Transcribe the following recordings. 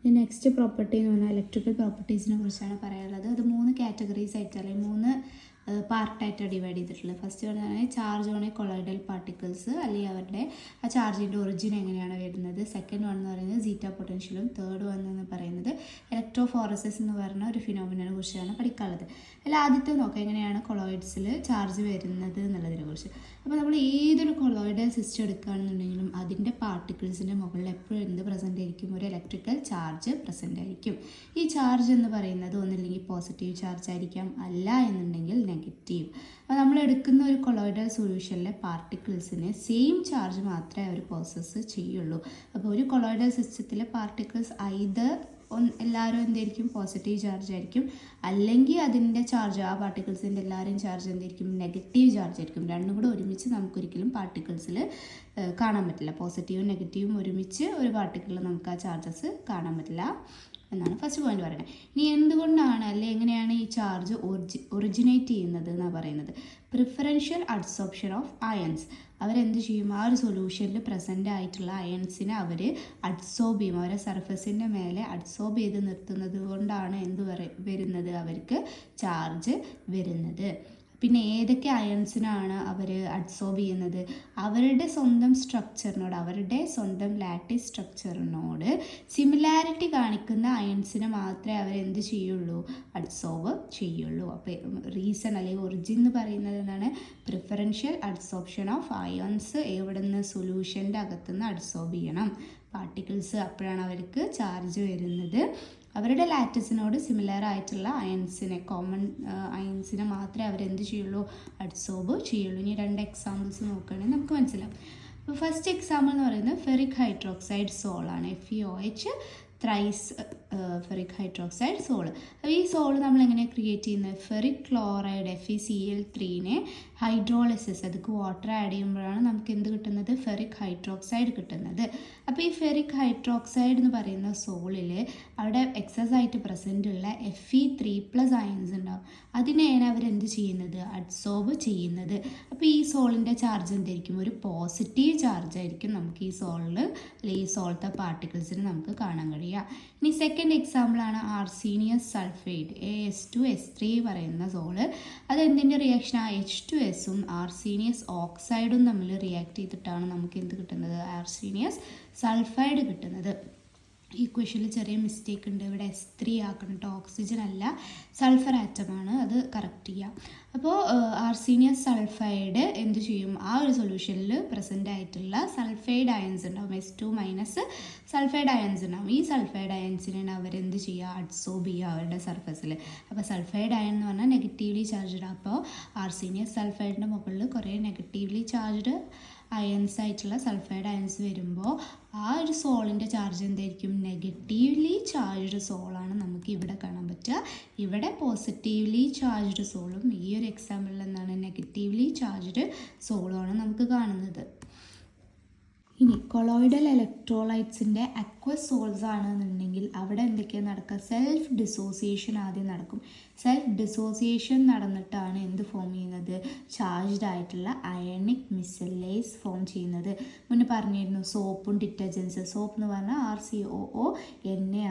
Next property എന്ന് പറഞ്ഞാൽ electrical പ്രോപ്പർട്ടീസിനെ കുറിച്ചാണ് പറയാനുള്ളത്. അത് 3 കാറ്റഗറീസ് ആയിട്ട് അല്ലെങ്കിൽ 3 പാർട്ടായിട്ടാണ് ഡിവൈഡ് ചെയ്തിട്ടുള്ളത്. ഫസ്റ്റ് പറഞ്ഞാൽ ചാർജ് ഓൺ കൊളോയിഡൽ പാർട്ടിക്കിൾസ്, അല്ലെങ്കിൽ അവരുടെ ആ ചാർജിൻ്റെ ഒറിജിൻ എങ്ങനെയാണ് വരുന്നത്. സെക്കൻഡ് വൺ എന്ന് പറയുന്നത് സീറ്റ പൊട്ടൻഷ്യലും. തേർഡ് വൺ എന്ന് പറയുന്നത് ഇലക്ട്രോഫോറസിസ് എന്ന് പറഞ്ഞ ഒരു ഫിനോമിനനെ കുറിച്ചാണ് പഠിക്കാനുള്ളത്. അല്ല ആദ്യത്തെ നോക്കാം എങ്ങനെയാണ് കൊളോയിഡ്സിൽ ചാർജ് വരുന്നത് എന്നുള്ളതിനെ കുറിച്ച്. അപ്പോൾ നമ്മൾ ഏതൊരു കൊളോയിഡൽ സിസ്റ്റം എടുക്കുകയാണെന്നുണ്ടെങ്കിലും അതിൻ്റെ പാർട്ടിക്കിൾസിൻ്റെ മുകളിൽ എപ്പോഴും എന്ത് പ്രസൻ്റ് ആയിരിക്കും? ഒരു ഇലക്ട്രിക്കൽ ചാർജ് പ്രസൻ്റ് ആയിരിക്കും. ഈ ചാർജ് എന്ന് പറയുന്നത് ഒന്നില്ലെങ്കിൽ പോസിറ്റീവ് ചാർജ് ആയിരിക്കാം, അല്ല എന്നുണ്ടെങ്കിൽ നെഗറ്റീവ്. അപ്പോൾ നമ്മൾ എടുക്കുന്ന ഒരു കൊളോയിഡൽ സൊല്യൂഷനിലെ പാർട്ടിക്കിൾസിന് സെയിം ചാർജ് മാത്രമേ അവർ പ്രോസസ്സ് ചെയ്യുള്ളൂ. അപ്പോൾ ഒരു കൊളോയിഡൽ സിസ്റ്റത്തിലെ പാർട്ടിക്കിൾസ് ഐദർ എല്ലാവരും എന്തായിരിക്കും? പോസിറ്റീവ് ചാർജ് ആയിരിക്കും, അല്ലെങ്കിൽ അതിൻ്റെ ചാർജ് ആ പാർട്ടിക്കിൾസിൻ്റെ എല്ലാവരും ചാർജ് എന്തായിരിക്കും? നെഗറ്റീവ് ചാർജ് ആയിരിക്കും. രണ്ടും കൂടെ ഒരുമിച്ച് നമുക്കൊരിക്കലും പാർട്ടിക്കിൾസിൽ കാണാൻ പറ്റില്ല. പോസിറ്റീവും നെഗറ്റീവും ഒരുമിച്ച് ഒരു പാർട്ടിക്കിളിൽ നമുക്ക് ആ ചാർജസ് കാണാൻ പറ്റില്ല എന്നാണ് ഫസ്റ്റ് പോയിന്റ് പറയുന്നത്. ഇനി എന്തുകൊണ്ടാണ് എങ്ങനെയാണ് ഈ ചാർജ് ഒറിജിനേറ്റ് ചെയ്യുന്നത് എന്നാണ് പറയുന്നത്. Preferential adsorption of ions. അവരെന്ത് ചെയ്യും? ആ ഒരു സൊല്യൂഷനിൽ പ്രസൻ്റ് ആയിട്ടുള്ള അയൺസിനെ അവർ അഡ്സോർബ് ചെയ്യും. അവരെ സർഫസിൻ്റെ മേലെ അഡ്സോർബ് ചെയ്ത് നിർത്തുന്നത് കൊണ്ടാണ് വരുന്നത്? അവർക്ക് ചാർജ് വരുന്നത്. പിന്നെ ഏതൊക്കെ അയൺസിനാണ് അവർ അഡ്സോർബ് ചെയ്യുന്നത്? അവരുടെ സ്വന്തം സ്ട്രക്ചറിനോട്, അവരുടെ സ്വന്തം ലാറ്റിസ് സ്ട്രക്ചറിനോട് സിമിലാരിറ്റി കാണിക്കുന്ന അയൺസിനെ മാത്രമേ അവരെന്ത് ചെയ്യുള്ളൂ? അഡ്സോർബ് ചെയ്യുള്ളൂ. അപ്പോൾ റീസൺ അല്ലെങ്കിൽ ഒറിജിൻ എന്ന് പറയുന്നത് എന്താണ്? പ്രിഫറൻഷ്യൽ അഡ്സോർപ്ഷൻ ഓഫ് അയൺസ് എവിടെ നിന്ന്? സൊല്യൂഷൻ്റെ അകത്തുനിന്ന് അഡ്സോർബ് ചെയ്യണം പാർട്ടിക്കിൾസ്. അപ്പോഴാണ് അവർക്ക് ചാർജ് വരുന്നത്. അവരുടെ ലാറ്റിസിനോട് സിമിലർ ആയിട്ടുള്ള അയൺസിനെ, കോമൺ അയൺസിനെ മാത്രമേ അവരെന്ത് ചെയ്യുള്ളൂ? അഡ്സോർബ് ചെയ്യുള്ളൂ. ഇനി 2 എക്സാമ്പിൾസ് നോക്കുകയാണെങ്കിൽ നമുക്ക് മനസ്സിലാവും. അപ്പോൾ ഫസ്റ്റ് എക്സാമ്പിൾ എന്ന് പറയുന്നത് ഫെറിക് ഹൈഡ്രോക്സൈഡ് സോളാണ്. FeOH thrice ferric hydroxide sol. അപ്പോൾ ഈ സോള് നമ്മൾ എങ്ങനെ ക്രിയേറ്റ് ചെയ്യുന്നത്? ഫെറിക് ക്ലോറൈഡ് FeCl3നെ ഹൈഡ്രോളിസിസ്, അതിക്ക് വാട്ടർ ആഡ് ചെയ്യുമ്പോഴാണ് നമുക്ക് എന്ത് കിട്ടുന്നത്? ഫെറിക് ഹൈഡ്രോക്സൈഡ് കിട്ടുന്നത്. അപ്പോൾ ഈ ഫെറിക് ഹൈഡ്രോക്സൈഡ് എന്ന് പറയുന്ന സോളിൽ അവിടെ എക്സസ് ആയിട്ട് പ്രസൻ്റ് ഉള്ള Fe3+ അയൺസ് ഉണ്ടാവും. അതിനെയാണ് അവരെന്ത് ചെയ്യുന്നത്? അഡ്സോർബ് ചെയ്യുന്നത്. അപ്പോൾ ഈ സോളിൻ്റെ ചാർജ് എന്തായിരിക്കും? ഒരു പോസിറ്റീവ് ചാർജ് ആയിരിക്കും നമുക്ക് ഈ സോളിൽ, അല്ലെങ്കിൽ ഈ സോളത്തെ പാർട്ടിക്കിൾസിന് നമുക്ക് കാണാൻ കഴിയുക. ഇനി സെക്കൻഡ് എക്സാമ്പിളാണ് ആർസീനിയസ് സൾഫൈഡ് AS2S3 പറയുന്ന സോള്. അതെന്തിൻ്റെ റിയാക്ഷനാണ്? H2Sഉം ആർസീനിയസ് ഓക്സൈഡും തമ്മിൽ റിയാക്ട് ചെയ്തിട്ടാണ് നമുക്ക് എന്ത് കിട്ടുന്നത്? ആർസീനിയസ് സൾഫൈഡ് കിട്ടുന്നത്. ഈ ക്വസ്റ്റനിൽ ചെറിയ മിസ്റ്റേക്ക് ഉണ്ട്. ഇവിടെ S3 ആക്കണം കേട്ടോ, ഓക്സിജൻ അല്ല, സൾഫർ ആറ്റമാണ്, അത് കറക്റ്റ് ചെയ്യാം. അപ്പോൾ ആർസീനിയസ് സൾഫൈഡ് എന്ത് ചെയ്യും? ആ ഒരു സൊല്യൂഷനിൽ പ്രസൻ്റ് ആയിട്ടുള്ള സൾഫൈഡ് അയൺസ് ഉണ്ടാവും, S2- സൾഫൈഡ് അയൺസ് ഉണ്ടാവും. ഈ സൾഫൈഡ് അയൺസിനാണ് അവരെന്ത് ചെയ്യുക? അഡ്സോർബ് ചെയ്യുക അവരുടെ സർഫസിൽ. അപ്പോൾ സൾഫൈഡ് അയൺ എന്ന് പറഞ്ഞാൽ നെഗറ്റീവ്ലി ചാർജ്ഡ്. അപ്പോൾ ആർസീനിയസ് സൾഫൈഡിൻ്റെ മുകളിൽ കുറേ നെഗറ്റീവ്ലി ചാർജ്ഡ് അയൺസ് ആയിട്ടുള്ള സൾഫൈഡ് അയൺസ് വരുമ്പോൾ ആ ഒരു സോളിൻ്റെ ചാർജ് എന്തായിരിക്കും? നെഗറ്റീവ്ലി ചാർജ്ഡ് സോളാണ് നമുക്ക് ഇവിടെ കാണാൻ പറ്റുക. ഇവിടെ പോസിറ്റീവ്ലി ചാർജ്ഡ് സോളും, ഈ ഒരു എക്സാമ്പിളിൽ എന്താണ്? നെഗറ്റീവ്ലി ചാർജ്ഡ് സോളുമാണ് നമുക്ക് കാണുന്നത്. ഇനി കൊളോയിഡൽ ഇലക്ട്രോലൈറ്റ്സിൻ്റെ അക്വസ് സോൾസ് ആണെന്നുണ്ടെങ്കിൽ അവിടെ എന്തൊക്കെയാണ് നടക്കുക? സെൽഫ് ഡിസോസിയേഷൻ ആദ്യം നടക്കും. സെൽഫ് ഡിസോസിയേഷൻ നടന്നിട്ടാണ് എന്ത് ഫോം ചെയ്യുന്നത്? ചാർജ്ഡ് ആയിട്ടുള്ള അയണിക് മിസലേസ് ഫോം ചെയ്യുന്നത്. മുന്നേ പറഞ്ഞിരുന്നു സോപ്പും ഡിറ്റർജൻസ്. സോപ്പ് എന്ന് പറഞ്ഞാൽ RCOO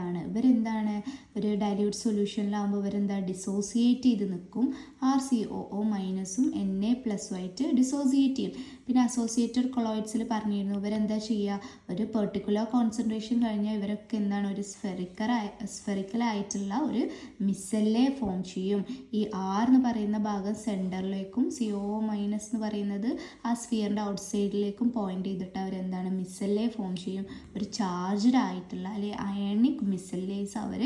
ആണ്. ഇവരെന്താണ്? ഒരു ഡൈല്യൂട്ട് സൊല്യൂഷനിലാകുമ്പോൾ ഇവരെന്താ? ഡിസോസിയേറ്റ് ചെയ്ത് നിൽക്കും. RCOO- Na+ഉം ആയിട്ട് ഡിസോസിയേറ്റ് ചെയ്യും. പിന്നെ അസോസിയേറ്റഡ് കൊളോയിഡ്സിൽ പറഞ്ഞിരുന്നു ഇവരെന്താ ചെയ്യുക? ഒരു പെർട്ടിക്കുലർ കോൺസെൻട്രേഷൻ കഴിഞ്ഞാൽ ഇവരൊക്കെ എന്താണ്? ഒരു സ്ഫെറിക്കലായിട്ടുള്ള ഒരു മിസല്ലേ ഫോം ചെയ്യും. ഈ R എന്ന് പറയുന്ന ഭാഗം സെൻറ്ററിലേക്കും COO- എന്ന് പറയുന്നത് ആ സ്ഫിയറിൻ്റെ ഔട്ട് സൈഡിലേക്കും പോയിന്റ് ചെയ്തിട്ട് അവരെന്താണ്? മിസല്ലേ ഫോം ചെയ്യും. ഒരു ചാർജ്ഡ് ആയിട്ടുള്ള അല്ലെങ്കിൽ അയണിക് മിസല്ലേസ് അവർ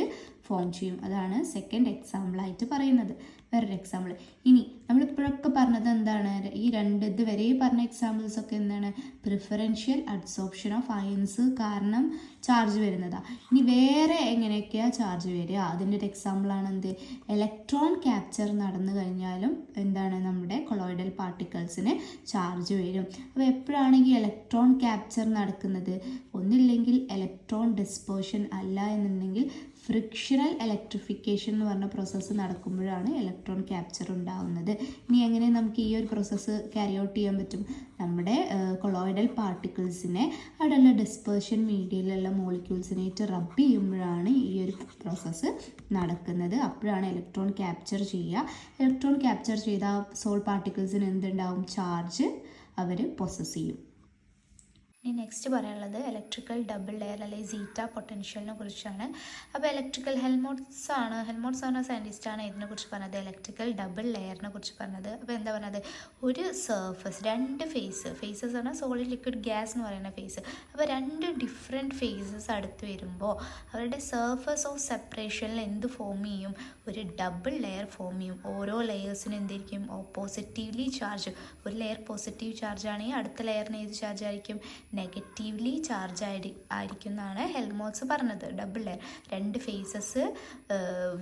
ഫോം ചെയ്യും. അതാണ് സെക്കൻഡ് എക്സാമ്പിളായിട്ട് പറയുന്നത്. വേറൊരു എക്സാമ്പിൾ. ഇനി നമ്മളിപ്പോഴൊക്കെ പറഞ്ഞത് എന്താണ്? ഈ ഇതുവരെ പറഞ്ഞ എക്സാമ്പിൾസ് ഒക്കെ എന്താണ്? പ്രിഫറൻഷ്യൽ അഡ്സോർപ്ഷൻ ഓഫ് അയൺസ് കാരണം ചാർജ് വരുന്നതാണ്. ഇനി വേറെ എങ്ങനെയൊക്കെയാണ് ചാർജ് വരിക? അതിൻ്റെ ഒരു എക്സാമ്പിളാണ് എന്ത്? ഇലക്ട്രോൺ ക്യാപ്ചർ നടന്നു കഴിഞ്ഞാലും എന്താണ്? നമ്മുടെ കൊളോയിഡൽ പാർട്ടിക്കിൾസിന് ചാർജ് വരും. അപ്പോൾ എപ്പോഴാണെങ്കിൽ ഇലക്ട്രോൺ ക്യാപ്ചർ നടക്കുന്നത്? ഒന്നില്ലെങ്കിൽ ഇലക്ട്രോൺ ഡിസ്പേർഷൻ, അല്ല എന്നുണ്ടെങ്കിൽ ഫ്രിക്ഷണൽ ഇലക്ട്രിഫിക്കേഷൻ എന്ന് പറഞ്ഞ പ്രോസസ്സ് നടക്കുമ്പോഴാണ് ഇലക്ട്രോൺ ക്യാപ്ചർ ഉണ്ടാകുന്നത്. ഇനി എങ്ങനെ നമുക്ക് ഈ ഒരു പ്രോസസ്സ് ക്യാരി ഔട്ട് ചെയ്യാൻ പറ്റും? നമ്മുടെ കൊളോയിഡൽ കൊളോയിഡൽ പാർട്ടിക്കിൾസിനെ അവിടെയുള്ള ഡിസ്പേർഷൻ മീഡിയയിലുള്ള മോളിക്യൂൾസിനായിട്ട് റബ്ബ് ചെയ്യുമ്പോഴാണ് ഈ ഒരു പ്രോസസ്സ് നടക്കുന്നത്. അപ്പോഴാണ് ഇലക്ട്രോൺ ക്യാപ്ചർ ചെയ്യുക. ഇലക്ട്രോൺ ക്യാപ്ചർ ചെയ്ത സോൾ പാർട്ടിക്കിൾസിന് എന്തുണ്ടാവും? ചാർജ് അവർ പൊസസ് ചെയ്യും. ഇനി നെക്സ്റ്റ് പറയാനുള്ളത് ഇലക്ട്രിക്കൽ ഡബിൾ ലെയർ അല്ലെങ്കിൽ സീറ്റ പൊട്ടൻഷ്യലിനെ കുറിച്ചാണ്. അപ്പോൾ ഇലക്ട്രിക്കൽ ഹെൽമോട്ട്സ് എന്ന സയൻറ്റിസ്റ്റാണ് ഇതിനെക്കുറിച്ച് പറഞ്ഞത്, ഇലക്ട്രിക്കൽ ഡബിൾ ലെയറിനെ കുറിച്ച് പറഞ്ഞത്. അപ്പോൾ എന്താ പറഞ്ഞത്? ഒരു സർഫസ്, രണ്ട് ഫേസസ് പറഞ്ഞാൽ സോളിഡ് ലിക്വിഡ് ഗ്യാസ് എന്ന് പറയുന്ന ഫേസ്. അപ്പോൾ രണ്ട് ഡിഫറെൻറ്റ് ഫേസസ് അടുത്ത് വരുമ്പോൾ അവരുടെ സർഫസ് ഓഫ് സെപ്പറേഷനിൽ എന്ത് ഫോം ചെയ്യും? ഒരു ഡബിൾ ലെയർ ഫോം ചെയ്യും. ഓരോ ലെയേഴ്സിനും എന്തായിരിക്കും? Positively charge. ഒരു ലെയർ പോസിറ്റീവ് ചാർജ് ആണെങ്കിൽ അടുത്ത ലെയറിന് ഏത് ചാർജ് ആയിരിക്കും? നെഗറ്റീവ്ലി ചാർജ് ആയിരിക്കും എന്നാണ് ഹെൽമോൾട്ട്സ് പറഞ്ഞത്. ഡബിൾ ലെയർ, രണ്ട് ഫേസസ്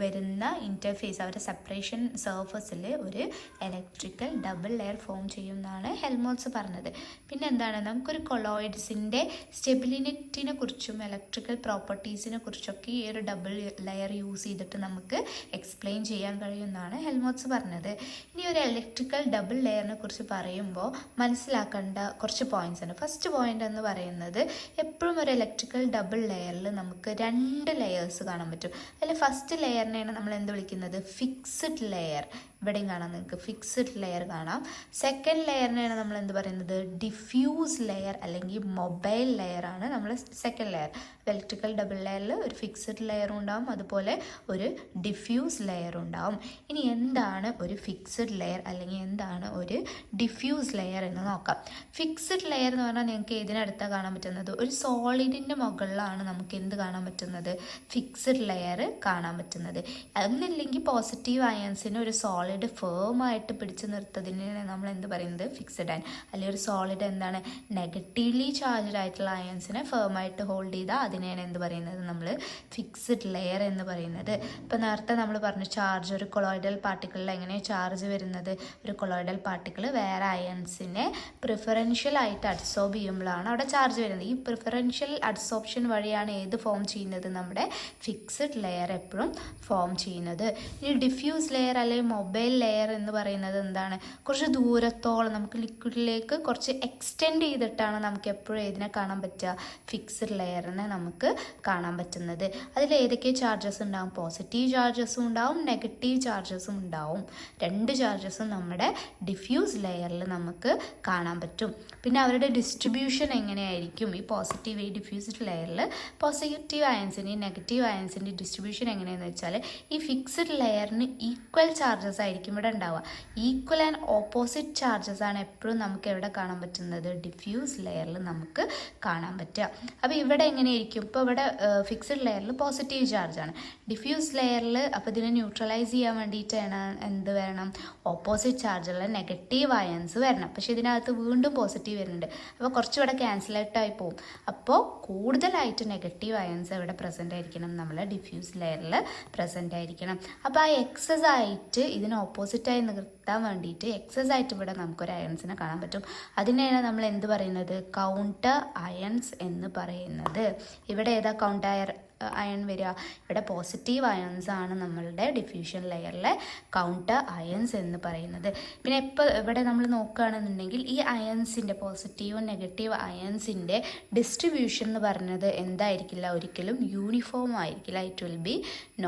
വരുന്ന ഇൻ്റർഫേസ്, അവരുടെ സെപ്പറേഷൻ സർഫസിൽ ഒരു ഇലക്ട്രിക്കൽ ഡബിൾ ലെയർ ഫോം ചെയ്യും എന്നാണ് ഹെൽമോൾട്ട്സ് പറഞ്ഞത്. പിന്നെ എന്താണ്? നമുക്കൊരു കൊളോയിഡ്സിൻ്റെ സ്റ്റെബിലിറ്റിനെ കുറിച്ചും ഇലക്ട്രിക്കൽ പ്രോപ്പർട്ടീസിനെ കുറിച്ചൊക്കെ ഈ ഒരു ഡബിൾ ലെയർ യൂസ് ചെയ്തിട്ട് നമുക്ക് എക്സ്പ്ലെയിൻ ചെയ്യാൻ കഴിയുമെന്നാണ് ഹെൽമോൾട്ട്സ് പറഞ്ഞത്. ഇനി ഒരു ഇലക്ട്രിക്കൽ ഡബിൾ ലെയറിനെ കുറിച്ച് പറയുമ്പോൾ മനസ്സിലാക്കേണ്ട കുറച്ച് പോയിന്റ്സ് ഉണ്ട്. ഫസ്റ്റ് പോയിന്റ് എന്ന് പറയുന്നത്, എപ്പോഴും ഒരു ഇലക്ട്രിക്കൽ ഡബിൾ ലെയറിൽ നമുക്ക് രണ്ട് ലെയേഴ്സ് കാണാൻ പറ്റും. അതിൽ ഫസ്റ്റ് ലെയറിനെയാണ് നമ്മൾ എന്ത് വിളിക്കുന്നത്? Fixed layer. ഇവിടെയും കാണാം, നിങ്ങൾക്ക് ഫിക്സ്ഡ് ലെയർ കാണാം. സെക്കൻഡ് ലെയറിനെയാണ് നമ്മൾ എന്ത് പറയുന്നത്? ഡിഫ്യൂസ് ലെയർ അല്ലെങ്കിൽ മൊബൈൽ ലെയർ ആണ് നമ്മൾ സെക്കൻഡ് ലെയർ. ഇലക്ട്രിക്കൽ ഡബിൾ ലെയറിൽ ഒരു ഫിക്സ്ഡ് ലെയറും ഉണ്ടാവും, അതുപോലെ ഒരു ഡിഫ്യൂസ് ലെയർ ഉണ്ടാവും. ഇനി എന്താണ് ഒരു ഫിക്സ്ഡ് ലെയർ അല്ലെങ്കിൽ എന്താണ് ഒരു ഡിഫ്യൂസ് ലെയർ എന്ന് നോക്കാം. ഫിക്സ്ഡ് ലെയർ എന്ന് പറഞ്ഞാൽ നിങ്ങൾക്ക് ഇതിനടുത്താണ് കാണാൻ പറ്റുന്നത്? ഒരു സോളിഡിൻ്റെ മുകളിലാണ് നമുക്ക് എന്ത് കാണാൻ പറ്റുന്നത്? ഫിക്സ്ഡ് ലെയർ കാണാൻ പറ്റുന്നത്. അതൊന്നില്ലെങ്കിൽ പോസിറ്റീവ് അയൺസിന് ഒരു സോളിഡ് ഫേമായിട്ട് പിടിച്ചു നിർത്തതിനാണ് നമ്മൾ എന്ത് പറയുന്നത്? Fixed iron. അല്ലെങ്കിൽ ഒരു സോളിഡ് എന്താണ്? നെഗറ്റീവ്ലി ചാർജ്ഡ് ആയിട്ടുള്ള അയൺസിനെ ഫേമായിട്ട് ഹോൾഡ് ചെയ്താൽ അതിനെയാണ് എന്ത് പറയുന്നത്? നമ്മൾ ഫിക്സ്ഡ് ലെയർ എന്ന് പറയുന്നത്. ഇപ്പോൾ നേരത്തെ നമ്മൾ പറഞ്ഞു ചാർജ്, ഒരു കൊളോയിഡൽ പാർട്ടിക്കിളിൽ എങ്ങനെയാണ് ചാർജ് വരുന്നത്? ഒരു കൊളോയിഡൽ പാർട്ടിക്കിൾ വേറെ അയൺസിനെ പ്രിഫറൻഷ്യൽ ആയിട്ട് അഡ്സോർബ് ചെയ്യുമ്പോഴാണ് അവിടെ ചാർജ് വരുന്നത്. ഈ പ്രിഫറൻഷ്യൽ അഡ്സോർപ്ഷൻ വഴിയാണ് ഏത് ഫോം ചെയ്യുന്നത്? നമ്മുടെ ഫിക്സ്ഡ് ലെയർ എപ്പോഴും ഫോം ചെയ്യുന്നത്. ഇനി ഡിഫ്യൂസ് ലെയർ അല്ലെങ്കിൽ മൊബൈൽ ലെയർ എന്ന് പറയുന്നത് എന്താണ്? കുറച്ച് ദൂരത്തോളം നമുക്ക് ലിക്വിഡിലേക്ക് കുറച്ച് എക്സ്റ്റെൻഡ് ചെയ്തിട്ടാണ് നമുക്ക് എപ്പോഴും ഇതിനെ കാണാൻ പറ്റുക? ഫിക്സ്ഡ് ലെയറിനെ നമുക്ക് കാണാൻ പറ്റുന്നത്. അതിൽ ഏതൊക്കെ ചാർജസ് ഉണ്ടാവും? പോസിറ്റീവ് ചാർജസും ഉണ്ടാവും, നെഗറ്റീവ് ചാർജസും ഉണ്ടാവും. രണ്ട് ചാർജസും നമ്മുടെ ഡിഫ്യൂസ് ലെയറിൽ നമുക്ക് കാണാൻ പറ്റും. പിന്നെ അവരുടെ ഡിസ്ട്രിബ്യൂഷൻ എങ്ങനെയായിരിക്കും? ഈ പോസിറ്റീവ് ഡിഫ്യൂസ്ഡ് ലെയറിൽ പോസിറ്റീവ് അയൻസിൻ്റെ നെഗറ്റീവ് അയൻസിൻ്റെ ഡിസ്ട്രിബ്യൂഷൻ എങ്ങനെയാണെന്ന് വെച്ചാൽ ഈ ഫിക്സ്ഡ് ലെയറിന് ഈക്വൽ ചാർജസ് ആയിരിക്കും ഇവിടെ ഉണ്ടാവുക. ഈക്വൽ ആൻഡ് ഓപ്പോസിറ്റ് ചാർജസ് ആണ് എപ്പോഴും നമുക്ക് എവിടെ കാണാൻ പറ്റുന്നത്? ഡിഫ്യൂസ് ലെയറിൽ നമുക്ക് കാണാൻ പറ്റുക. അപ്പോൾ ഇവിടെ എങ്ങനെയായിരിക്കും? ഇപ്പോൾ ഇവിടെ ഫിക്സ്ഡ് ലെയറിൽ പോസിറ്റീവ് ചാർജാണ്. ഡിഫ്യൂസ് ലെയറിൽ അപ്പോൾ ഇതിനെ ന്യൂട്രലൈസ് ചെയ്യാൻ വേണ്ടിയിട്ടാണ് എന്ത് വരണം? ഓപ്പോസിറ്റ് ചാർജുള്ള നെഗറ്റീവ് അയൻസ് വരണം. പക്ഷേ ഇതിനകത്ത് വീണ്ടും പോസിറ്റീവ് വരുന്നുണ്ട്. അപ്പോൾ കുറച്ചുകൂടെ ക്യാൻസലേറ്റായി പോകും. അപ്പോൾ കൂടുതലായിട്ട് നെഗറ്റീവ് അയൻസ് ഇവിടെ പ്രസൻ്റ് ആയിരിക്കണം, നമ്മളെ ഡിഫ്യൂസ് ലെയറിൽ പ്രസൻ്റ് ആയിരിക്കണം. അപ്പോൾ ആ എക്സസ് ആയിട്ട് ഇതിന് ഓപ്പോസിറ്റായി നിർത്താൻ വേണ്ടിയിട്ട് എക്സസ് ആയിട്ട് ഇവിടെ നമുക്കൊരു അയൺസിനെ കാണാൻ പറ്റും. അതിനെയാണ് നമ്മൾ എന്ത് പറയുന്നത്? കൗണ്ടർ അയൺസ് എന്ന് പറയുന്നത്. ഇവിടെ ഏതാ കൗണ്ടർ അയൺ വരിക? ഇവിടെ പോസിറ്റീവ് അയൺസ് ആണ് നമ്മളുടെ ഡിഫ്യൂഷൻ ലെയറിലെ കൗണ്ടർ അയൺസ് എന്ന് പറയുന്നത്. പിന്നെ ഇപ്പോൾ ഇവിടെ നമ്മൾ നോക്കുകയാണെന്നുണ്ടെങ്കിൽ ഈ അയൺസിൻ്റെ പോസിറ്റീവും നെഗറ്റീവ് അയൺസിൻ്റെ ഡിസ്ട്രിബ്യൂഷൻ എന്ന് പറയുന്നത് എന്തായിരിക്കില്ല? ഒരിക്കലും യൂണിഫോം ആയിരിക്കില്ല. It will be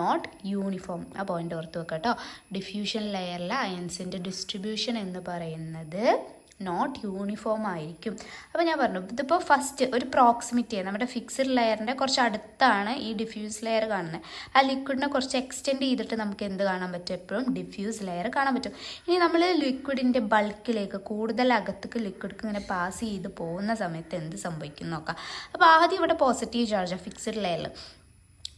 not uniform. ആ പോയിന്റ് ഓർത്ത് വെക്കാം കേട്ടോ. ഡിഫ്യൂഷൻ ലെയറിലെ അയൺസിൻ്റെ ഡിസ്ട്രിബ്യൂഷൻ എന്ന് പറയുന്നത് നോട്ട് യൂണിഫോം ആയിരിക്കും. അപ്പോൾ ഞാൻ പറഞ്ഞു ഇതിപ്പോൾ ഫസ്റ്റ് ഒരു പ്രോക്സിമിറ്റി, നമ്മുടെ ഫിക്സ്ഡ് ലെയറിൻ്റെ കുറച്ച് അടുത്താണ് ഈ ഡിഫ്യൂസ് ലെയർ കാണുന്നത്. ആ ലിക്വിഡിനെ കുറച്ച് എക്സ്റ്റെൻഡ് ചെയ്തിട്ട് നമുക്ക് എന്ത് കാണാൻ പറ്റും? എപ്പോഴും ഡിഫ്യൂസ് ലെയർ കാണാൻ പറ്റും. ഇനി നമ്മൾ ലിക്വിഡിൻ്റെ ബൾക്കിലേക്ക് കൂടുതൽ അകത്തേക്ക് ലിക്വിഡ്ക്ക് ഇങ്ങനെ പാസ് ചെയ്ത് പോകുന്ന സമയത്ത് എന്ത് സംഭവിക്കും നോക്കാം. അപ്പോൾ ആദ്യം ഇവിടെ പോസിറ്റീവ് ചാർജാണ് ഫിക്സ്ഡ് ലെയറിൽ.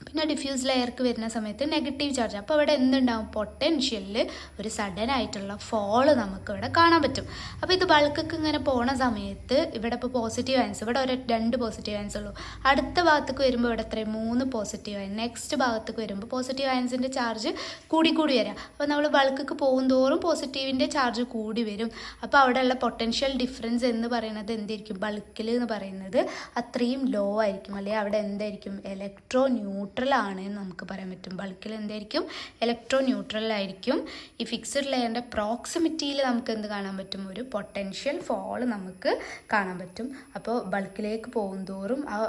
പിന്നെ ഡിഫ്യൂസ് ലെയർക്ക് വരുന്ന സമയത്ത് നെഗറ്റീവ് ചാർജ്. അപ്പോൾ ഇവിടെ എന്തുണ്ടാവും? പൊട്ടൻഷ്യലിൽ ഒരു സഡൻ ആയിട്ടുള്ള ഫോള് നമുക്ക് ഇവിടെ കാണാൻ പറ്റും. അപ്പോൾ ഇത് ബൾക്കൊക്കെ ഇങ്ങനെ പോണ സമയത്ത് ഇവിടെ ഇപ്പോൾ പോസിറ്റീവ് അയൻസ്, ഇവിടെ ഒരു 2 പോസിറ്റീവ് അയൻസ് ഉള്ളൂ. അടുത്ത ഭാഗത്തേക്ക് വരുമ്പോൾ ഇവിടെ എത്രയും 3 പോസിറ്റീവ് അയൻ. നെക്സ്റ്റ് ഭാഗത്തേക്ക് വരുമ്പോൾ പോസിറ്റീവ് അയൻസിൻ്റെ ചാർജ് കൂടി വരാം. അപ്പോൾ നമ്മൾ ബൾക്കൊക്കെ പോകും തോറും പോസിറ്റീവിൻ്റെ ചാർജ് കൂടി വരും. അപ്പോൾ അവിടെയുള്ള പൊട്ടൻഷ്യൽ ഡിഫറൻസ് എന്ന് പറയുന്നത് എന്തായിരിക്കും? ബൾക്കിൽ എന്ന് പറയുന്നത് അത്രയും ലോ ആയിരിക്കും. അല്ലെങ്കിൽ അവിടെ എന്തായിരിക്കും? ഇലക്ട്രോ ന്യൂട്രൽ ന്യൂട്രൽ ആണ് എന്ന് നമുക്ക് പറയാൻ പറ്റും. ബൾക്കിൽ എന്തായിരിക്കും? ഇലക്ട്രോ ന്യൂട്രൽ ആയിരിക്കും. ഈ ഫിക്സഡ് ലെയറിൻ്റെ പ്രോക്സിമിറ്റിയിൽ നമുക്ക് എന്ത് കാണാൻ പറ്റും? ഒരു പൊട്ടൻഷ്യൽ ഫോൾ നമുക്ക് കാണാൻ പറ്റും. അപ്പോൾ ബൾക്കിലേക്ക് പോകുന്തോറും ആ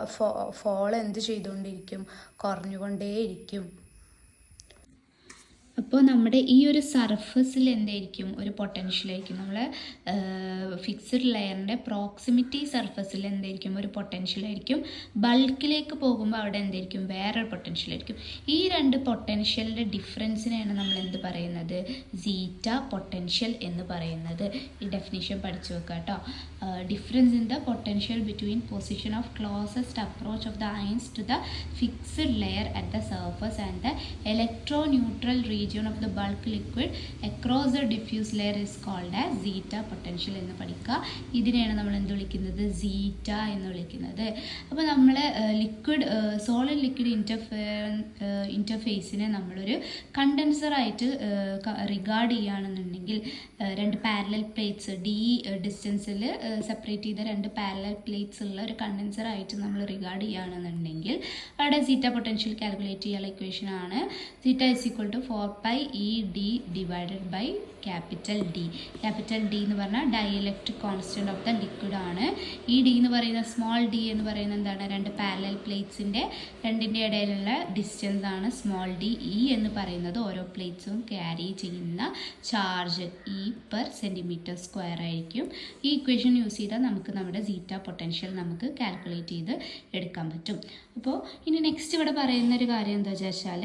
ഫോൾ എന്ത് ചെയ്തുകൊണ്ടിരിക്കും? കുറഞ്ഞുകൊണ്ടേയിരിക്കും. അപ്പോൾ നമ്മുടെ ഈ ഒരു സർഫസിൽ എന്തായിരിക്കും? ഒരു പൊട്ടൻഷ്യലായിരിക്കും. നമ്മൾ ഫിക്സഡ് ലെയറിൻ്റെ പ്രോക്സിമിറ്റി സർഫസിൽ എന്തായിരിക്കും? ഒരു പൊട്ടൻഷ്യലായിരിക്കും. ബൾക്കിലേക്ക് പോകുമ്പോൾ അവിടെ എന്തായിരിക്കും? വേറൊരു പൊട്ടൻഷ്യലായിരിക്കും. ഈ രണ്ട് പൊട്ടൻഷ്യലിൻ്റെ ഡിഫറൻസിനെയാണ് നമ്മൾ എന്ത് പറയുന്നത്? സീറ്റ പൊട്ടൻഷ്യൽ എന്ന് പറയുന്നത്. ഈ ഡെഫിനിഷൻ പഠിച്ചു വെക്കുക കേട്ടോ. Difference in the potential between position of closest approach of the ions to the fixed layer at the surface and the electroneutral region of the bulk liquid across the diffuse layer is called as zeta potential എന്ന് പഠിക്കുക. ഇതിനെയാണ് നമ്മൾ എന്ത് വിളിക്കുന്നത്? സീറ്റ എന്ന് വിളിക്കുന്നത്. അപ്പോൾ നമ്മൾ സോളിഡ് ലിക്വിഡ് ഇൻ്റർഫേസിനെ നമ്മളൊരു കണ്ടൻസറായിട്ട് റിഗാർഡ് ചെയ്യുകയാണെന്നുണ്ടെങ്കിൽ രണ്ട് പാരലൽ പ്ലേറ്റ്സ് ഡി ഡിസ്റ്റൻസിൽ സെപ്പറേറ്റ് ചെയ്ത രണ്ട് പാരലൽ പ്ലേറ്റ്സ് ഉള്ള ഒരു കണ്ടൻസറായിട്ട് നമ്മൾ റിഗാർഡ് ചെയ്യുകയാണെന്നുണ്ടെങ്കിൽ അവിടെ സീറ്റ പൊട്ടൻഷ്യൽ കാൽക്കുലേറ്റ് ചെയ്യാനുള്ള ഇക്വേഷൻ ആണ് zeta is equal to 4πED divided by capital D. Capital D എന്ന് പറഞ്ഞാൽ dielectric constant of the liquid ആണ്. ഈ ഡി എന്ന് പറയുന്ന സ്മോൾ ഡി എന്ന് പറയുന്നത് എന്താണ്? രണ്ട് പാരലൽ പ്ലേറ്റ്സിൻ്റെ രണ്ടിൻ്റെ ഇടയിലുള്ള ഡിസ്റ്റൻസ് ആണ് സ്മോൾ ഡി. ഇ എന്ന് പറയുന്നത് ഓരോ പ്ലേറ്റ്സും ക്യാരി ചെയ്യുന്ന charge E per centimetre square ആയിരിക്കും. ഈ ഇക്വേഷൻ യൂസ് ചെയ്താൽ നമുക്ക് നമ്മുടെ സീറ്റ പൊട്ടൻഷ്യൽ നമുക്ക് കാൽക്കുലേറ്റ് ചെയ്ത് എടുക്കാൻ പറ്റും. അപ്പോൾ ഇനി നെക്സ്റ്റ് ഇവിടെ പറയുന്ന ഒരു കാര്യം എന്താ വെച്ചാൽ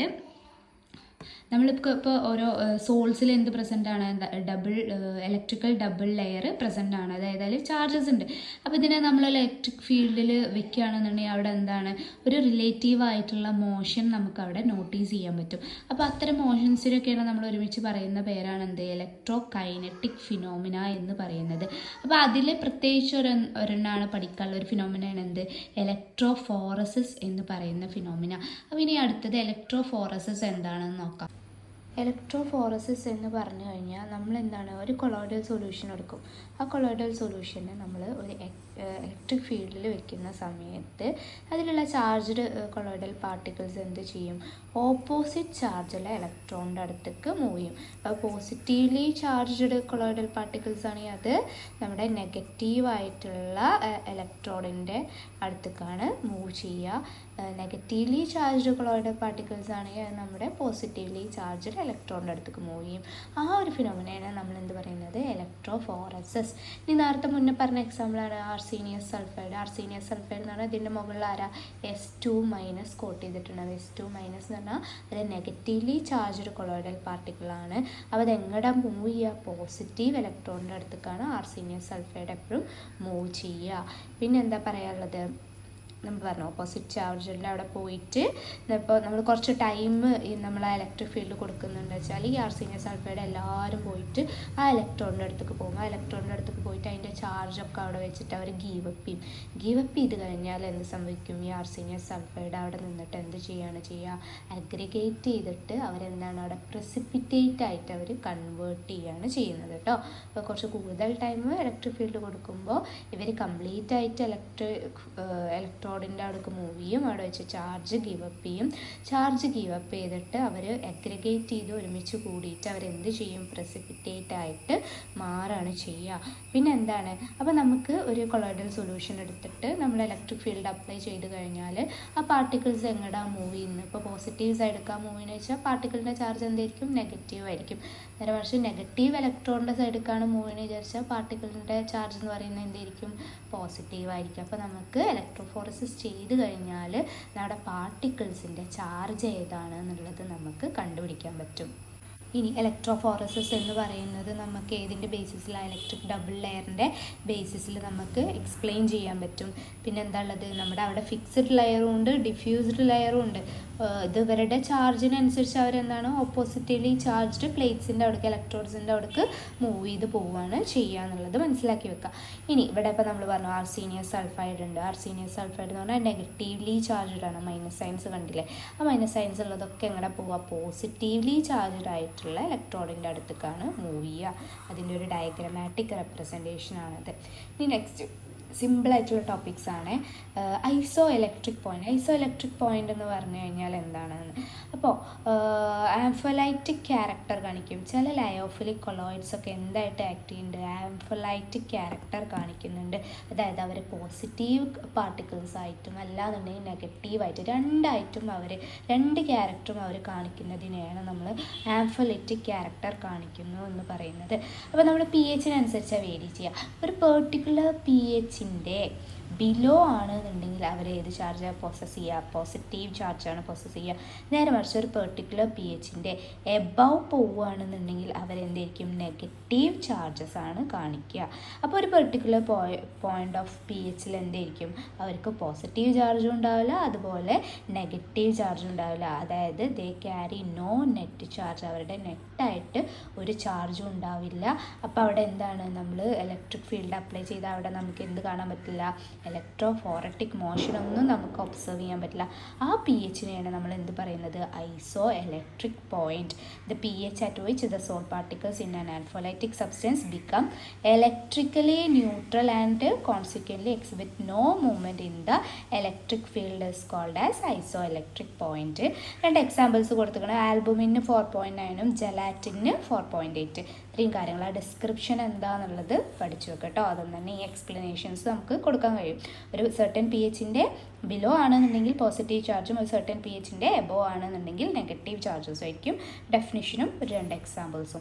നമ്മളിപ്പോൾ ഓരോ സോൾസിൽ എന്ത് പ്രസൻ്റ് ആണ്? ഇലക്ട്രിക്കൽ ഡബിൾ ലെയർ പ്രസൻ്റ് ആണ്. അതായത് അതിൽ ചാർജസ് ഉണ്ട്. അപ്പോൾ ഇതിനെ നമ്മൾ ഇലക്ട്രിക് ഫീൽഡിൽ വെക്കുകയാണെന്നുണ്ടെങ്കിൽ അവിടെ എന്താണ്? ഒരു റിലേറ്റീവ് ആയിട്ടുള്ള മോഷൻ നമുക്ക് അവിടെ നോട്ടീസ് ചെയ്യാൻ പറ്റും. അപ്പോൾ അത്തരം മോഷൻസിനൊക്കെയാണ് നമ്മൾ ഒരുമിച്ച് പറയുന്ന പേരാണ് എന്ത്? ഇലക്ട്രോ കൈനറ്റിക് ഫിനോമിന എന്ന് പറയുന്നത്. അപ്പോൾ അതിൽ പ്രത്യേകിച്ച് ഒരെണ്ണമാണ് പഠിക്കാനുള്ള ഒരു ഫിനോമിനയാണ് എന്ത്? ഇലക്ട്രോഫോറസിസ് എന്ന് പറയുന്ന ഫിനോമിന. അപ്പോൾ ഇനി അടുത്തത് ഇലക്ട്രോഫോറസിസ് എന്താണെന്ന് നോക്കാം. ഇലക്ട്രോഫോറസിസ് എന്ന് പറഞ്ഞു കഴിഞ്ഞാൽ നമ്മൾ എന്താണ്? ഒരു കൊളോയിഡൽ സൊല്യൂഷൻ എടുക്കും. ആ കൊളോയിഡൽ സൊല്യൂഷനെ നമ്മൾ ഒരു ഇലക്ട്രിക് ഫീൽഡിൽ വെക്കുന്ന സമയത്ത് അതിലുള്ള ചാർജ്ഡ് കൊളോയിഡൽ പാർട്ടിക്കിൾസ് എന്ത് ചെയ്യും? ഓപ്പോസിറ്റ് ചാർജുള്ള ഇലക്ട്രോണിൻ്റെ അടുത്തേക്ക് മൂവ് ചെയ്യും. പോസിറ്റീവ്ലി ചാർജ്ഡ് കൊളോയിഡൽ പാർട്ടിക്കിൾസ് ആണെങ്കിൽ അത് നമ്മുടെ നെഗറ്റീവായിട്ടുള്ള ഇലക്ട്രോണിൻ്റെ അടുത്തേക്കാണ് മൂവ് ചെയ്യുക. നെഗറ്റീവ്ലി ചാർജ്ഡ് കൊളോയിഡൽ പാർട്ടിക്കിൾസ് ആണെങ്കിൽ അത് നമ്മുടെ പോസിറ്റീവ്ലി ചാർജ്ഡ് ഇലക്ട്രോണിൻ്റെ അടുത്തേക്ക് മൂവ് ചെയ്യും. ആ ഒരു ഫിനോമിനയാണ് നമ്മൾ എന്ത് പറയുന്നത്? ഇലക്ട്രോഫോറസിസ്. ഇനി നേരത്തെ മുന്നേ പറഞ്ഞ എക്സാമ്പിളാണ് ആർസീനിയസ് സൾഫൈഡ്. ആർസീനിയസ് സൾഫൈഡ് എന്ന് പറഞ്ഞാൽ ഇതിൻ്റെ മുകളിൽ ആരാ? S2- കോട്ട് ചെയ്തിട്ടുണ്ടാവും. S2- എന്ന് പറഞ്ഞാൽ അത് നെഗറ്റീവ്ലി ചാർജ്ഡ് കൊളോയിഡൽ പാർട്ടിക്കിളാണ്. അപ്പോൾ അത് എങ്ങോട്ടാ മൂവ് ചെയ്യുക? പോസിറ്റീവ് ഇലക്ട്രോണിൻ്റെ അടുത്തേക്കാണ് ആർസീനിയസ് സൾഫൈഡ് എപ്പോഴും മൂവ് ചെയ്യുക. പിന്നെ എന്താ പറയാനുള്ളത്? നമ്മൾ പറഞ്ഞു ഓപ്പോസിറ്റ് ചാർജിൻ്റെ അവിടെ പോയിട്ട് ഇപ്പോൾ നമ്മൾ കുറച്ച് ടൈം നമ്മൾ ആ ഇലക്ട്രിക് ഫീൽഡ് കൊടുക്കുന്നുണ്ട് വെച്ചാൽ ഈ ആർസീനിയസ് സൾഫൈഡ് എല്ലാവരും പോയിട്ട് ആ ഇലക്ട്രോണിൻ്റെ അടുത്തേക്ക് പോകും. ആ ഇലക്ട്രോണിൻ്റെ അടുത്തേക്ക് പോയിട്ട് അതിൻ്റെ ചാർജൊക്കെ അവിടെ വെച്ചിട്ട് അവർ ഗീവപ്പ് ചെയ്യും. ഗീവപ്പ് ചെയ്ത് കഴിഞ്ഞാൽ എന്ത് സംഭവിക്കും? ഈ ആർസീനിയസ് സൾഫൈഡ് അവിടെ നിന്നിട്ട് എന്ത് ചെയ്യുക? അഗ്രിഗേറ്റ് ചെയ്തിട്ട് അവരെന്താണ്? അവിടെ പ്രസിപ്പിറ്റേറ്റ് ആയിട്ട് അവർ കൺവേർട്ട് ചെയ്യുകയാണ് ചെയ്യുന്നത് കേട്ടോ. അപ്പോൾ കുറച്ച് കൂടുതൽ ടൈം ഇലക്ട്രിക് ഫീൽഡ് കൊടുക്കുമ്പോൾ ഇവർ കംപ്ലീറ്റ് ആയിട്ട് ഇലക്ട്രോണിൻ്റെ അവിടേക്ക് മൂവ് ചെയ്യും. അവിടെ വെച്ച് ചാർജ് ഗീവപ്പ് ചെയ്യും. ചാർജ് ഗീവപ്പ് ചെയ്തിട്ട് അവർ അഗ്രിഗേറ്റ് ചെയ്ത് ഒരുമിച്ച് കൂടിയിട്ട് അവരെന്ത് ചെയ്യും? പ്രസിപ്പിറ്റേറ്റ് ആയിട്ട് മാറാണ് ചെയ്യുക. പിന്നെ എന്താണ്? അപ്പോൾ നമുക്ക് ഒരു കൊളോയിഡൽ സൊല്യൂഷൻ എടുത്തിട്ട് നമ്മൾ ഇലക്ട്രിക് ഫീൽഡ് അപ്ലൈ ചെയ്ത് കഴിഞ്ഞാൽ ആ പാർട്ടിക്കിൾസ് എങ്ങോട്ടാ മൂവ് ചെയ്യുന്നത്? ഇപ്പോൾ പോസിറ്റീവ് സൈഡിലേക്കാ മൂവ് ചെയ്യുന്നത് വെച്ചാൽ പാർട്ടിക്കിളിൻ്റെ ചാർജ് എന്തായിരിക്കും? നെഗറ്റീവ് ആയിരിക്കും. നേരെ മറിച്ച് നെഗറ്റീവ് ഇലക്ട്രോണിൻ്റെ സൈഡിലേക്കാണ് മൂവ് ചെയ്യുന്നത് വിചാരിച്ചാൽ പാർട്ടിക്കിളിൻ്റെ ചാർജ് എന്ന് പറയുന്നത് എന്തായിരിക്കും? പോസിറ്റീവ് ആയിരിക്കും. അപ്പോൾ നമുക്ക് ഇലക്ട്രോഫോറസിസ് ചെയ്ത് കഴിഞ്ഞാൽ നമ്മുടെ പാർട്ടിക്കിൾസിൻ്റെ ചാർജ് ഏതാണ് എന്നുള്ളത് നമുക്ക് കണ്ടുപിടിക്കാൻ പറ്റും. ഇനി ഇലക്ട്രോഫോറസിസ് എന്ന് പറയുന്നത് നമുക്ക് ഏതിൻ്റെ ബേസിസിലാണ്? ഇലക്ട്രിക് ഡബിൾ ലെയറിൻ്റെ ബേസിസിൽ നമുക്ക് എക്സ്പ്ലെയിൻ ചെയ്യാൻ പറ്റും. പിന്നെ എന്താ ഉള്ളത്? നമ്മുടെ അവിടെ ഫിക്സഡ് ലെയറും ഉണ്ട്, ഡിഫ്യൂസ്ഡ് ലെയറും ഉണ്ട്. ഇത് ഇവരുടെ ചാർജിനനുസരിച്ച് അവരെന്താണ്? ഓപ്പോസിറ്റീവ്ലി ചാർജ്ഡ് പ്ലേറ്റ്സിൻ്റെ അവിടേക്ക് ഇലക്ട്രോഡ്സിൻ്റെ അവിടേക്ക് മൂവ് ചെയ്ത് പോവുകയാണ് ചെയ്യുക എന്നുള്ളത് മനസ്സിലാക്കി വെക്കുക. ഇനി ഇവിടെ ഇപ്പോൾ നമ്മൾ പറഞ്ഞു ആർസീനിയസ് സൾഫൈഡ് ഉണ്ട്. ആർസീനിയസ് സൾഫൈഡ് എന്ന് പറഞ്ഞാൽ നെഗറ്റീവ്ലി ചാർജ്ഡ് ആണ്. മൈനസ് സൈൻസ് കണ്ടില്ലേ? ആ മൈനസ് സൈൻസ് ഉള്ളതൊക്കെ എങ്ങനെ പോവുക? പോസിറ്റീവ്ലി ചാർജ്ഡ് ആയിട്ടുള്ള ഇലക്ട്രോണിൻ്റെ അടുത്തേക്കാണ് മൂവ് ചെയ്യുക. അതിൻ്റെ ഒരു ഡയഗ്രമാറ്റിക് റെപ്രസെൻറ്റേഷൻ ആണത്. ഇനി നെക്സ്റ്റ് സിമ്പിളായിട്ടുള്ള ടോപ്പിക്സാണ്. ഐസോ ഇലക്ട്രിക് പോയിൻ്റ് എന്ന് പറഞ്ഞു കഴിഞ്ഞാൽ എന്താണെന്ന്. അപ്പോൾ ആംഫലൈറ്റിക് ക്യാരക്ടർ കാണിക്കും. ചില ലയോഫിലിക് കൊളോയിഡ്സ് ഒക്കെ എന്തായിട്ട് ആക്ട് ചെയ്യുന്നുണ്ട്? ആംഫലൈറ്റിക് ക്യാരക്ടർ കാണിക്കുന്നുണ്ട്. അതായത് അവർ പോസിറ്റീവ് പാർട്ടിക്കിൾസ് ആയിട്ടും അല്ലാന്നുണ്ടെങ്കിൽ നെഗറ്റീവായിട്ട് രണ്ട് ക്യാരക്ടറും അവർ കാണിക്കുന്നതിനെയാണ് നമ്മൾ ആംഫലൈറ്റിക് ക്യാരക്ടർ കാണിക്കുന്നു എന്ന് പറയുന്നത്. അപ്പോൾ നമ്മുടെ പി എച്ചിനനുസരിച്ചാണ് വേരി ചെയ്യുക. ഒരു പെർട്ടിക്കുലർ പി എച്ചിൻ്റെ ബിലോ ആണെന്നുണ്ടെങ്കിൽ അവർ ഏത് ചാർജാണ് പൊസസ് ചെയ്യുക? പോസിറ്റീവ് ചാർജാണ് പൊസസ് ചെയ്യുക. നേരെ മറിച്ച് ഒരു പെർട്ടിക്കുലർ പി എച്ചിൻ്റെ എബവ് പോവുകയാണെന്നുണ്ടെങ്കിൽ അവരെന്തായിരിക്കും? നെഗറ്റീവ് ചാർജസ് ആണ് കാണിക്കുക. അപ്പോൾ ഒരു പെർട്ടിക്കുലർ പോയിൻ്റ് ഓഫ് പി എച്ചിൽ എന്തായിരിക്കും? അവർക്ക് പോസിറ്റീവ് ചാർജും ഉണ്ടാവില്ല, അതുപോലെ നെഗറ്റീവ് ചാർജും ഉണ്ടാവില്ല. അതായത് they carry no net charge. അവരുടെ നെറ്റായിട്ട് ഒരു ചാർജും ഉണ്ടാവില്ല. അപ്പോൾ അവിടെ എന്താണ്? നമ്മൾ ഇലക്ട്രിക് ഫീൽഡ് അപ്ലൈ ചെയ്താൽ അവിടെ നമുക്ക് എന്ത് കാണാൻ പറ്റില്ല? ഇലക്ട്രോഫോററ്റിക് മോഷനൊന്നും നമുക്ക് ഒബ്സർവ് ചെയ്യാൻ പറ്റില്ല. ആ പി എച്ചിനെയാണ് നമ്മൾ എന്ത് പറയുന്നത്? Isoelectric point. The p H at which the sol particles in an ampholytic substance become electrically neutral and consequently exhibit no movement in the electric field is called as isoelectric point. രണ്ട് examples കൊടുത്തിരിക്കണം. Albumin 4.9 gelatin 4.8. ഇത്രയും കാര്യങ്ങൾ. ആ description എന്താണെന്നുള്ളത് പഠിച്ചു വെക്കുക കേട്ടോ. അതൊന്നും തന്നെ ഈ എക്സ്പ്ലനേഷൻസ് നമുക്ക് കൊടുക്കാൻ കഴിയും. ഒരു സർട്ടൻ പി എച്ചിൻ്റെ ബിലോ ആണെന്നുണ്ടെങ്കിൽ പോസിറ്റീവ് ചാർജും ഒരു സർട്ടൻ പി എച്ചിൻ്റെ എബോ ആണെന്നുണ്ടെങ്കിൽ നെഗറ്റീവ് ചാർജസും ആയിരിക്കും. ഡെഫിനിഷനും ഒരു 2 എക്സാമ്പിൾസും.